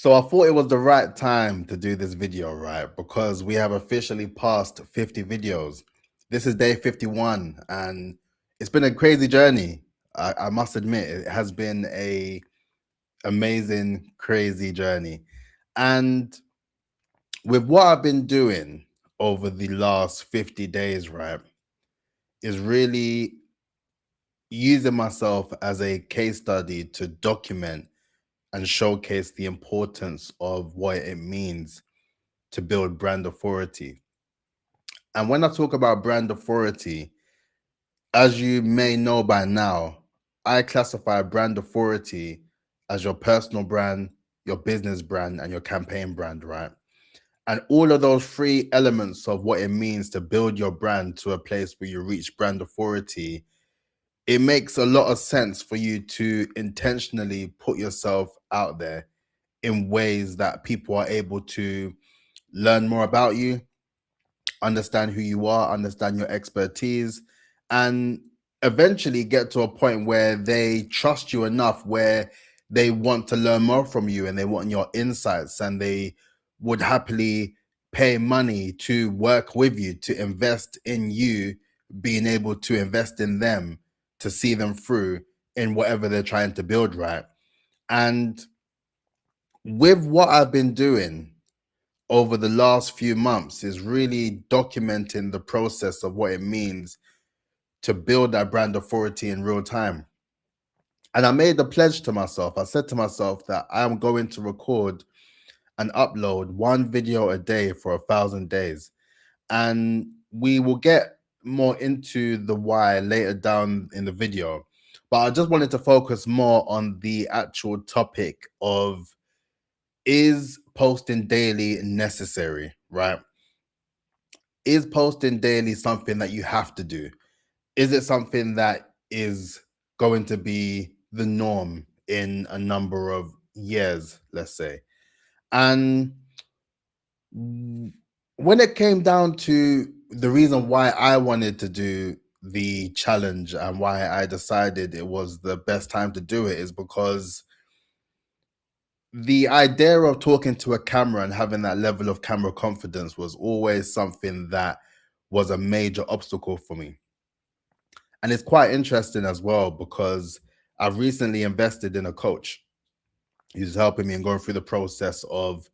So I thought it was the right time to do this video, right? Because we have officially passed 50 videos. This is day 51, and it's been a crazy journey. I must admit, it has been a amazing, crazy journey. And with what I've been doing over the last 50 days, right, is really using myself as a case study to document and showcase the importance of what it means to build brand authority. And when I talk about brand authority, as you may know by now, I classify brand authority as your personal brand, your business brand, and your campaign brand, right? And all of those three elements of what it means to build your brand to a place where you reach brand authority, it makes a lot of sense for you to intentionally put yourself out there in ways that people are able to learn more about you, understand who you are, understand your expertise, and eventually get to a point where they trust you enough where they want to learn more from you and they want your insights and they would happily pay money to work with you, to invest in you, being able to invest in them, to see them through in whatever they're trying to build, right? And with what I've been doing over the last few months is really documenting the process of what it means to build that brand authority in real time. And I made a pledge to myself. I said to myself that I am going to record and upload one video a day for 1,000 days. And we will get more into the why later down in the video. But I just wanted to focus more on the actual topic of, is posting daily necessary, right? Is posting daily something that you have to do? Is it something that is going to be the norm in a number of years, let's say? And when it came down to the reason why I wanted to do the challenge and why I decided it was the best time to do it is because the idea of talking to a camera and having that level of camera confidence was always something that was a major obstacle for me. And it's quite interesting as well because I've recently invested in a coach who's helping me and going through the process of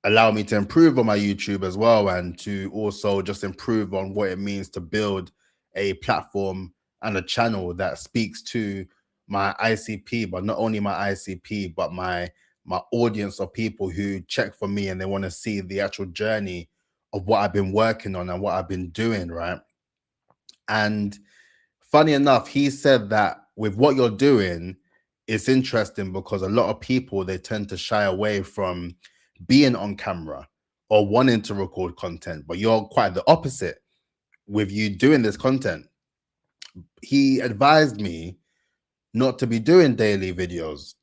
allowing me to improve on my YouTube as well, and to also just improve on what it means to build a platform and a channel that speaks to my ICP, but not only my ICP, but my audience of people who check for me and they want to see the actual journey of what I've been working on and what I've been doing, right? And funny enough, he said that with what you're doing, it's interesting because a lot of people, they tend to shy away from being on camera or wanting to record content, but you're quite the opposite with you doing this content. He advised me not to be doing daily videos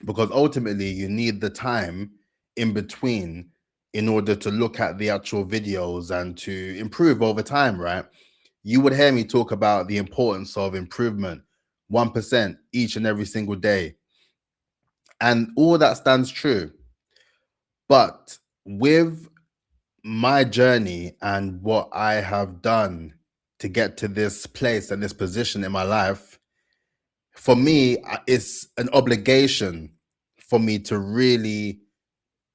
because ultimately you need the time in between in order to look at the actual videos and to improve over time, right? You would hear me talk about the importance of improvement, 1% each and every single day. And all that stands true. But with my journey and what I have done to get to this place and this position in my life, for me, it's an obligation for me to really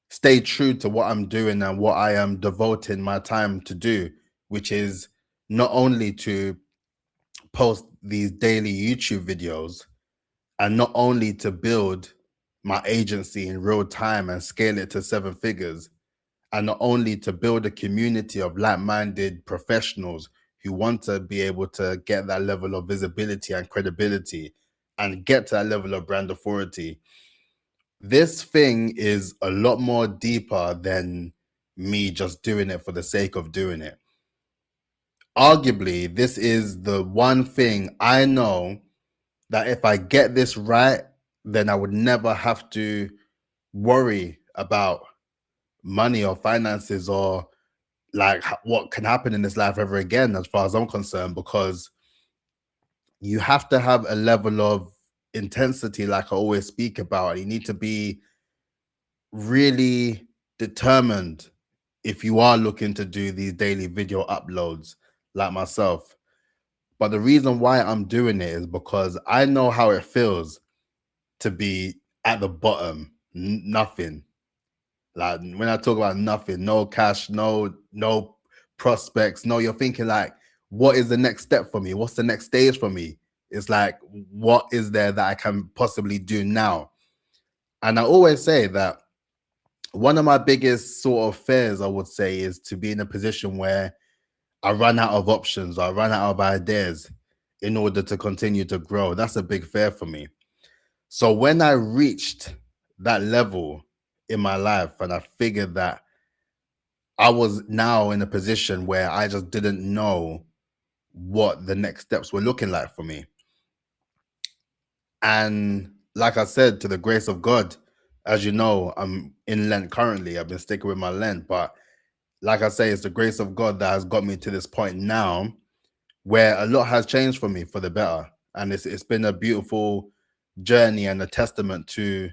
stay true to what I'm doing and what I am devoting my time to do, which is not only to post these daily YouTube videos and not only to build my agency in real time and scale it to 7 figures, and not only to build a community of like-minded professionals who want to be able to get that level of visibility and credibility and get to that level of brand authority. This thing is a lot more deeper than me just doing it for the sake of doing it. Arguably, this is the one thing I know that if I get this right, then I would never have to worry about money or finances or like what can happen in this life ever again, as far as I'm concerned, because you have to have a level of intensity, like I always speak about. You need to be really determined if you are looking to do these daily video uploads like myself. But the reason why I'm doing it is because I know how it feels to be at the bottom, nothing. Like when I talk about nothing, no cash, no prospects, no, you're thinking like, what is the next step for me? What's the next stage for me? It's like, what is there that I can possibly do now? And I always say that one of my biggest sort of fears, I would say, is to be in a position where I run out of options, I run out of ideas in order to continue to grow. That's a big fear for me. So when I reached that level in my life and I figured that I was now in a position where I just didn't know what the next steps were looking like for me. And like I said, to the grace of God, as you know, I'm in Lent currently. I've been sticking with my Lent, but like I say, it's the grace of God that has got me to this point now where a lot has changed for me for the better. And it's been a beautiful journey and a testament to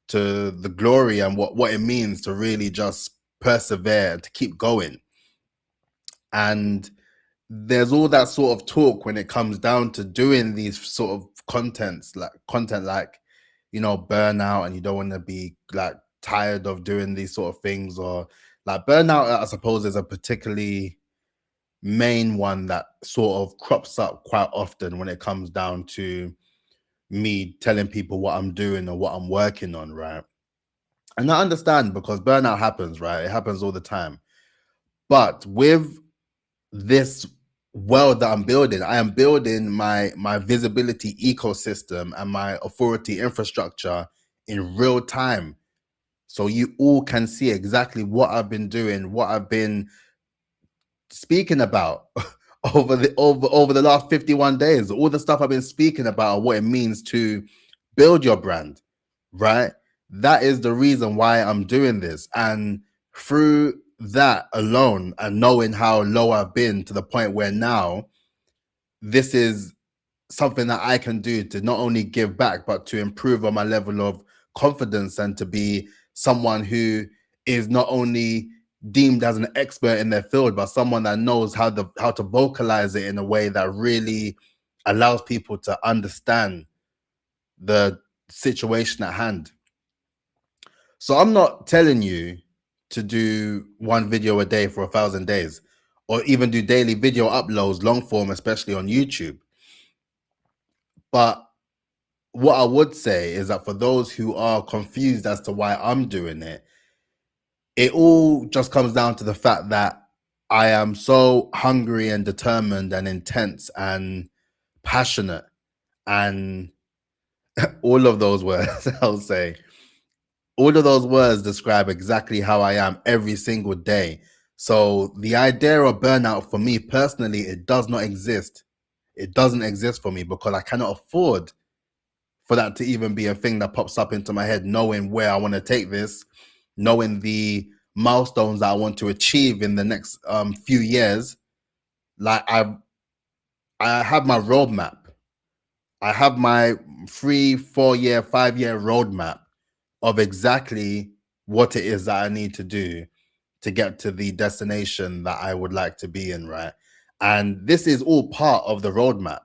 the glory and what it means to really just persevere, to keep going. And there's all that sort of talk when it comes down to doing these sort of content like, you know, burnout, and you don't want to be like tired of doing these sort of things, or like burnout, I suppose, is a particularly main one that sort of crops up quite often when it comes down to me telling people what I'm doing or what I'm working on, right? And I understand because burnout happens, right? It happens all the time. But with this world that I'm building, I am building my visibility ecosystem and my authority infrastructure in real time. So you all can see exactly what I've been doing, what I've been speaking about over the last 51 days, all the stuff I've been speaking about, what it means to build your brand, right? That is the reason why I'm doing this. And through that alone, and knowing how low I've been to the point where now this is something that I can do to not only give back, but to improve on my level of confidence and to be someone who is not only deemed as an expert in their field, but someone that knows how to vocalize it in a way that really allows people to understand the situation at hand. So I'm not telling you to do one video a day for 1,000 days, or even do daily video uploads, long form, especially on YouTube. But what I would say is that for those who are confused as to why I'm doing it, it all just comes down to the fact that I am so hungry and determined and intense and passionate, and all of those words, I'll say, all of those words describe exactly how I am every single day. So the idea of burnout for me personally, it does not exist. It doesn't exist for me because I cannot afford for that to even be a thing that pops up into my head, knowing where I want to take this, knowing the milestones that I want to achieve in the next few years. Like I have my roadmap. I have my 3, 4 year, 5 year roadmap of exactly what it is that I need to do to get to the destination that I would like to be in, right? And this is all part of the roadmap.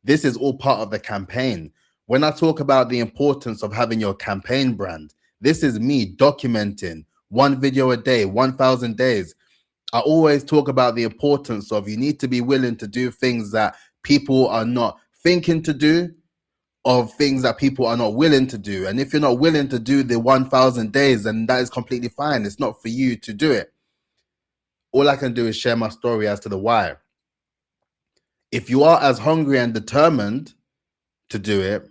This is all part of the campaign. When I talk about the importance of having your campaign brand, this is me documenting one video a day, 1,000 days. I always talk about the importance of you need to be willing to do things that people are not thinking to do, of things that people are not willing to do. And if you're not willing to do the 1,000 days, then that is completely fine. It's not for you to do it. All I can do is share my story as to the why. If you are as hungry and determined to do it,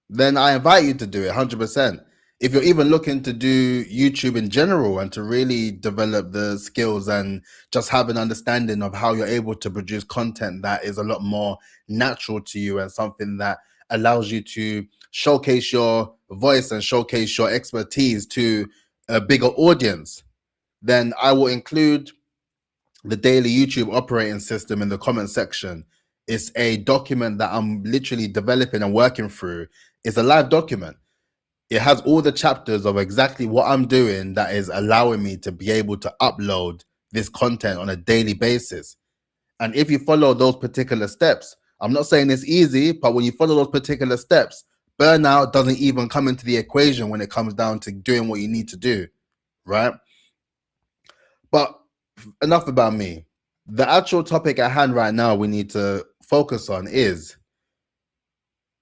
then I invite you to do it 100%. If you're even looking to do YouTube in general and to really develop the skills and just have an understanding of how you're able to produce content that is a lot more natural to you and something that allows you to showcase your voice and showcase your expertise to a bigger audience, then I will include the daily YouTube operating system in the comment section. It's a document that I'm literally developing and working through. It's a live document. It has all the chapters of exactly what I'm doing that is allowing me to be able to upload this content on a daily basis. And if you follow those particular steps, I'm not saying it's easy, but when you follow those particular steps, burnout doesn't even come into the equation when it comes down to doing what you need to do, right? But enough about me. The actual topic at hand right now we need to focus on is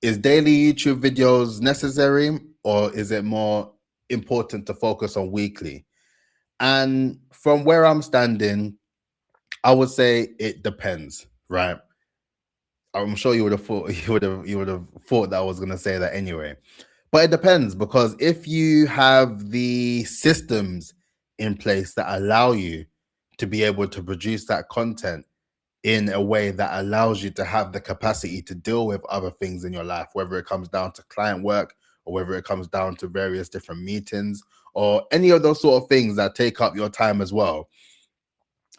daily YouTube videos necessary, or is it more important to focus on weekly? And from where I'm standing, I would say it depends, right? I'm sure you would have thought you would have thought that I was going to say that anyway. But it depends, because if you have the systems in place that allow you to be able to produce that content in a way that allows you to have the capacity to deal with other things in your life, whether it comes down to client work or whether it comes down to various different meetings or any of those sort of things that take up your time as well.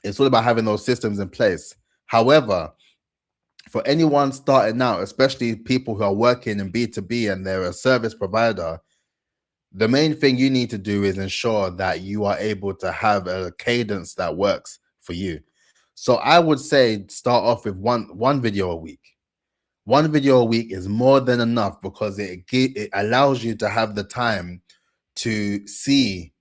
It's all about having those systems in place. However, for anyone starting out, especially people who are working in B2B and they're a service provider, the main thing you need to do is ensure that you are able to have a cadence that works for you. So I would say start off with one video a week. One video a week is more than enough, because it allows you to have the time to see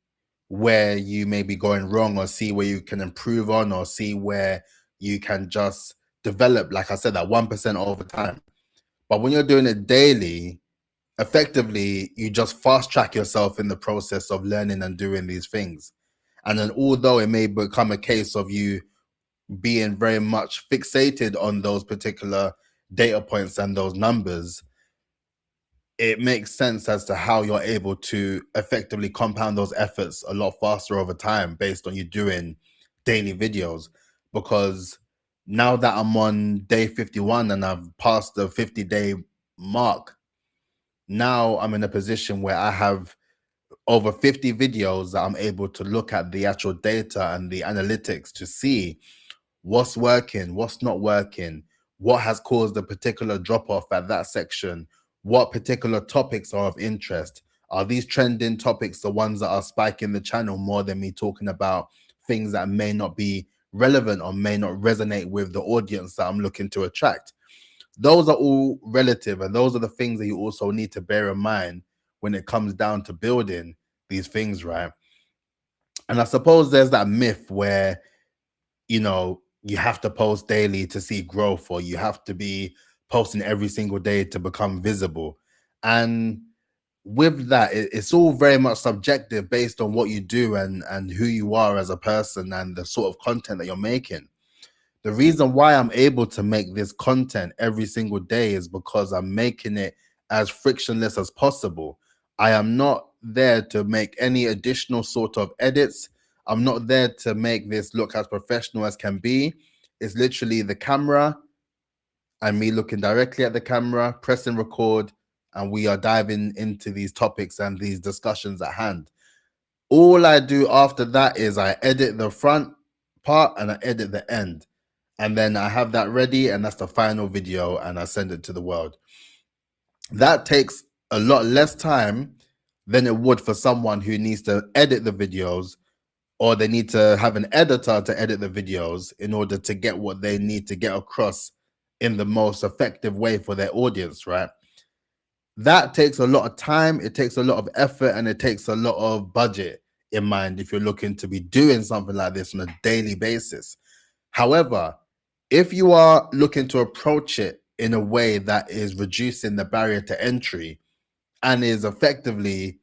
where you may be going wrong, or see where you can improve on, or see where you can just develop, like I said, that 1% over time. But when you're doing it daily, effectively, you just fast track yourself in the process of learning and doing these things. And then, although it may become a case of you being very much fixated on those particular data points and those numbers, it makes sense as to how you're able to effectively compound those efforts a lot faster over time based on you doing daily videos. Because now that I'm on day 51 and I've passed the 50-day mark, now I'm in a position where I have over 50 videos that I'm able to look at the actual data and the analytics to see what's working, what's not working, what has caused a particular drop off at that section, what particular topics are of interest. Are these trending topics the ones that are spiking the channel more than me talking about things that may not be relevant or may not resonate with the audience that I'm looking to attract? Those are all relative, and those are the things that you also need to bear in mind when it comes down to building these things, right? And I suppose there's that myth where, you have to post daily to see growth, or you have to be posting every single day to become visible. And with that, it's all very much subjective based on what you do and who you are as a person and the sort of content that you're making. The reason why I'm able to make this content every single day is because I'm making it as frictionless as possible. I am not there to make any additional sort of edits. I'm not there to make this look as professional as can be. It's literally the camera and me looking directly at the camera, pressing record, and we are diving into these topics and these discussions at hand. All I do after that is I edit the front part and I edit the end. And then I have that ready, and that's the final video, and I send it to the world. That takes a lot less time than it would for someone who needs to edit the videos, or they need to have an editor to edit the videos in order to get what they need to get across in the most effective way for their audience, right? That takes a lot of time, it takes a lot of effort, and it takes a lot of budget in mind if you're looking to be doing something like this on a daily basis. However, if you are looking to approach it in a way that is reducing the barrier to entry and is effectively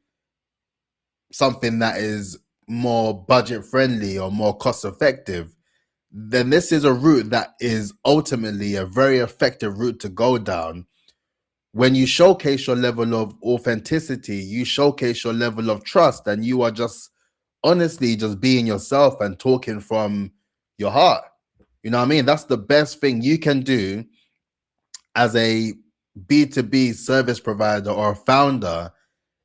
something that is more budget friendly or more cost effective, then this is a route that is ultimately a very effective route to go down. When you showcase your level of authenticity, you showcase your level of trust, and you are just honestly just being yourself and talking from your heart. You know what I mean? That's the best thing you can do as a B2B service provider or a founder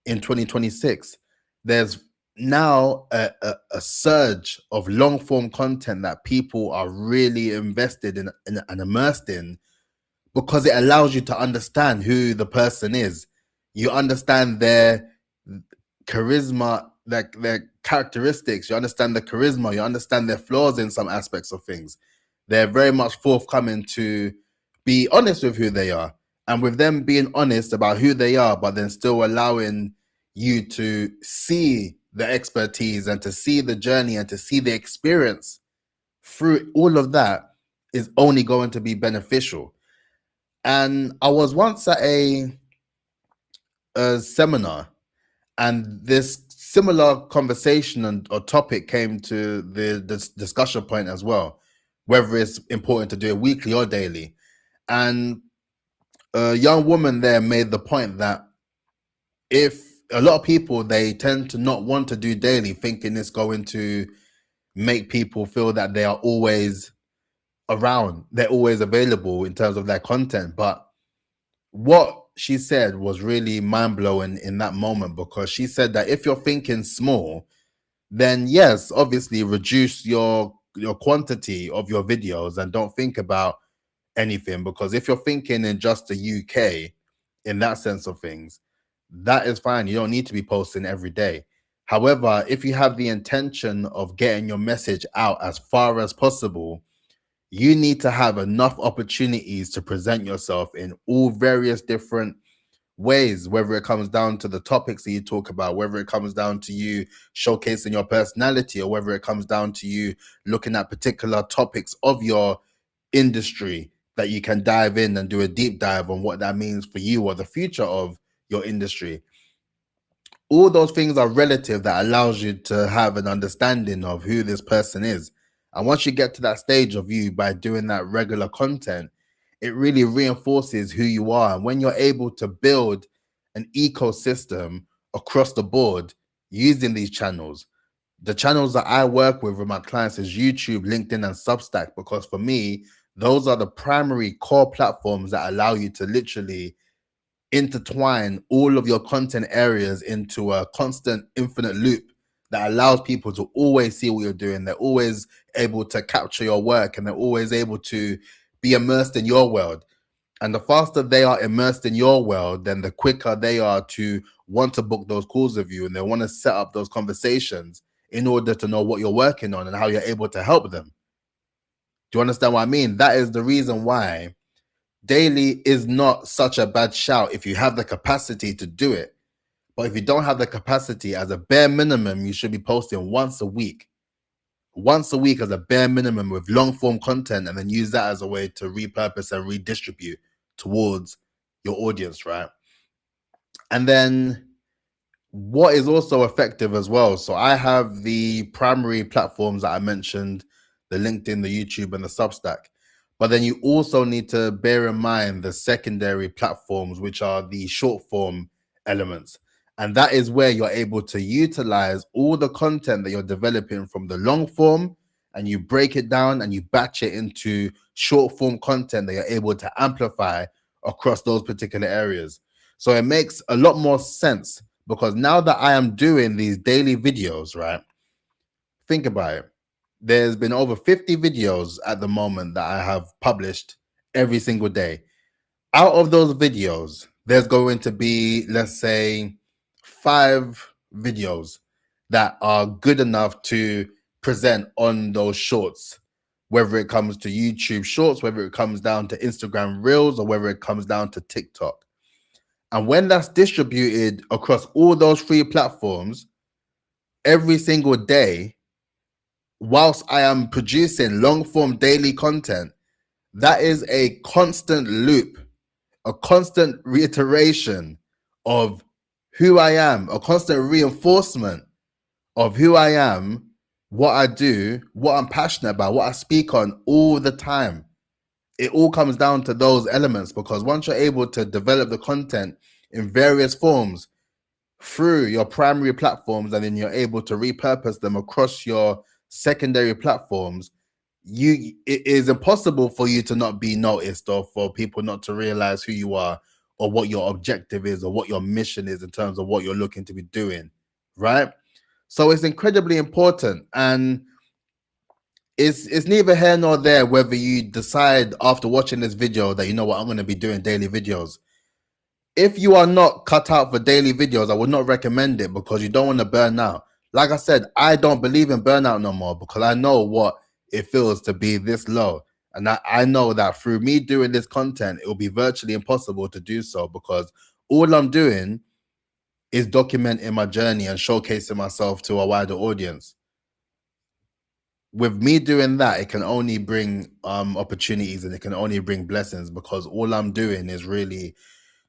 in 2026. There's now a surge of long form content that people are really invested in and immersed in, because it allows you to understand who the person is. You understand their charisma, their characteristics, you understand the charisma, you understand their flaws in some aspects of things. They're very much forthcoming to be honest with who they are. And with them being honest about who they are, but then still allowing you to see the expertise and to see the journey and to see the experience through all of that, is only going to be beneficial. And I was once at a seminar, and this similar conversation or topic came to this discussion point as well, whether it's important to do it weekly or daily. And a young woman there made the point that if a lot of people, they tend to not want to do daily, thinking it's going to make people feel that they are always around, they're always available in terms of their content. But what she said was really mind-blowing in that moment, because she said that if you're thinking small, then yes, obviously reduce your quantity of your videos and don't think about anything. Because if you're thinking in just the UK, in that sense of things, that is fine. You don't need to be posting every day. However, if you have the intention of getting your message out as far as possible, you need to have enough opportunities to present yourself in all various different ways, whether it comes down to the topics that you talk about, whether it comes down to you showcasing your personality, or whether it comes down to you looking at particular topics of your industry that you can dive in and do a deep dive on what that means for you or the future of your industry. All those things are relative, that allows you to have an understanding of who this person is. And once you get to that stage of you, by doing that regular content, it really reinforces who you are. And when you're able to build an ecosystem across the board using these channels, the channels that I work with my clients is YouTube, LinkedIn, and Substack, because for me, those are the primary core platforms that allow you to literally intertwine all of your content areas into a constant infinite loop that allows people to always see what you're doing. They're always able to capture your work, and they're always able to be immersed in your world. And the faster they are immersed in your world, then the quicker they are to want to book those calls with you, and they want to set up those conversations in order to know what you're working on and how you're able to help them. Do you understand what I mean? That is the reason why daily is not such a bad shout if you have the capacity to do it. But if you don't have the capacity, as a bare minimum, you should be posting once a week. Once a week as a bare minimum, with long form content, and then use that as a way to repurpose and redistribute towards your audience, right? And then what is also effective as well. So I have the primary platforms that I mentioned, the LinkedIn, the YouTube, and the Substack. But then you also need to bear in mind the secondary platforms, which are the short form elements. And that is where you're able to utilize all the content that you're developing from the long form, and you break it down and you batch it into short form content that you're able to amplify across those particular areas. So it makes a lot more sense, because now that I am doing these daily videos, right? Think about it. There's been over 50 videos at the moment that I have published every single day. Out of those videos, there's going to be, let's say, 5 videos that are good enough to present on those shorts, whether it comes to YouTube shorts, whether it comes down to Instagram reels, or whether it comes down to TikTok. And when that's distributed across all those 3 platforms every single day, whilst I am producing long form daily content, that is a constant loop, a constant reiteration of who I am, a constant reinforcement of who I am, what I do, what I'm passionate about, what I speak on all the time. It all comes down to those elements, because once you're able to develop the content in various forms through your primary platforms, and then you're able to repurpose them across your secondary platforms, it is impossible for you to not be noticed, or for people not to realize who you are, or what your objective is, or what your mission is in terms of what you're looking to be doing, right? So it's incredibly important. And it's neither here nor there whether you decide after watching this video that, you know what, I'm going to be doing daily videos. If you are not cut out for daily videos, I would not recommend it because you don't want to burn out. Like I said, I don't believe in burnout no more because I know what it feels to be this low. And I know that through me doing this content, it will be virtually impossible to do so because all I'm doing is documenting my journey and showcasing myself to a wider audience. With me doing that, it can only bring opportunities and it can only bring blessings because all I'm doing is really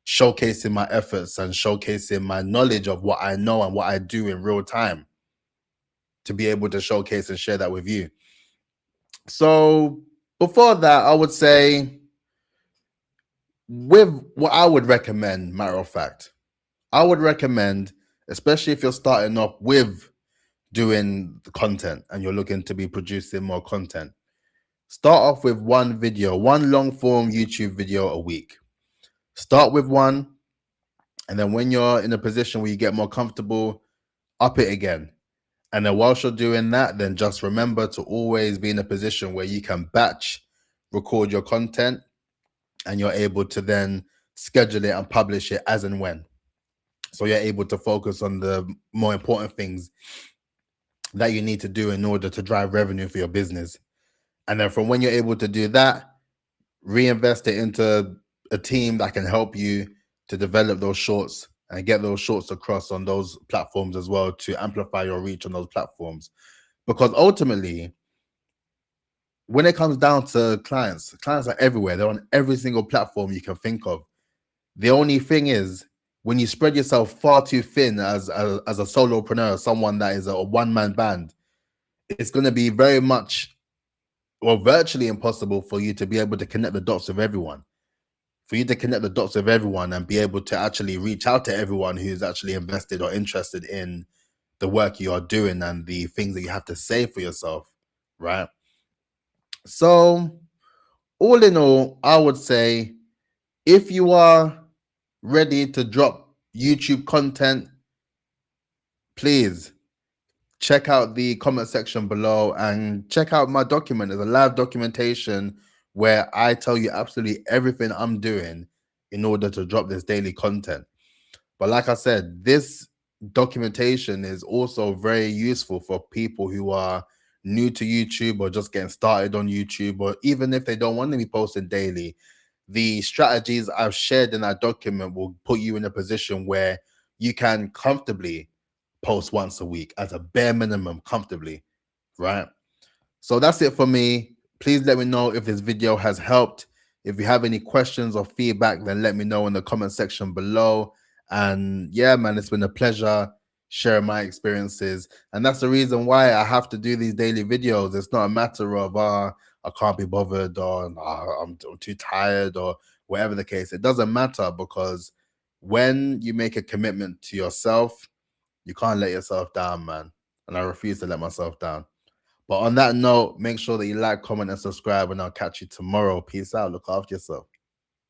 showcasing my efforts and showcasing my knowledge of what I know and what I do in real time to be able to showcase and share that with you. So before that, I would say with what I would recommend, matter of fact, I would recommend, especially if you're starting off with doing the content and you're looking to be producing more content, start off with one video, one long form YouTube video a week. Start with one, and then when you're in a position where you get more comfortable, up it again. And then whilst you're doing that, then just remember to always be in a position where you can batch record your content and you're able to then schedule it and publish it as and when. So you're able to focus on the more important things that you need to do in order to drive revenue for your business. And then from when you're able to do that, reinvest it into a team that can help you to develop those shorts and get those shorts across on those platforms as well to amplify your reach on those platforms. Because ultimately, when it comes down to clients are everywhere. They're on every single platform you can think of. The only thing is, when you spread yourself far too thin as a solopreneur, someone that is a one-man band, it's going to be very much or virtually impossible for you to be able to connect the dots with everyone. For you to connect the dots with everyone and be able to actually reach out to everyone who's actually invested or interested in the work you are doing and the things that you have to say for yourself, right? So, all in all, I would say if you are ready to drop YouTube content, please check out the comment section below and check out my document. There's a live documentation where I tell you absolutely everything I'm doing in order to drop this daily content. But like I said, this documentation is also very useful for people who are new to YouTube or just getting started on YouTube, or even if they don't want to be posting daily. The strategies I've shared in that document will put you in a position where you can comfortably post once a week as a bare minimum, comfortably, right? So that's it for me. Please let me know if this video has helped. If you have any questions or feedback, then let me know in the comment section below. And yeah, man, it's been a pleasure sharing my experiences. And that's the reason why I have to do these daily videos. It's not a matter of, I can't be bothered, or I'm too tired, or whatever the case. It doesn't matter, because when you make a commitment to yourself, you can't let yourself down, man. And I refuse to let myself down. But on that note, make sure that you like, comment, and subscribe, and I'll catch you tomorrow. Peace out. Look after yourself.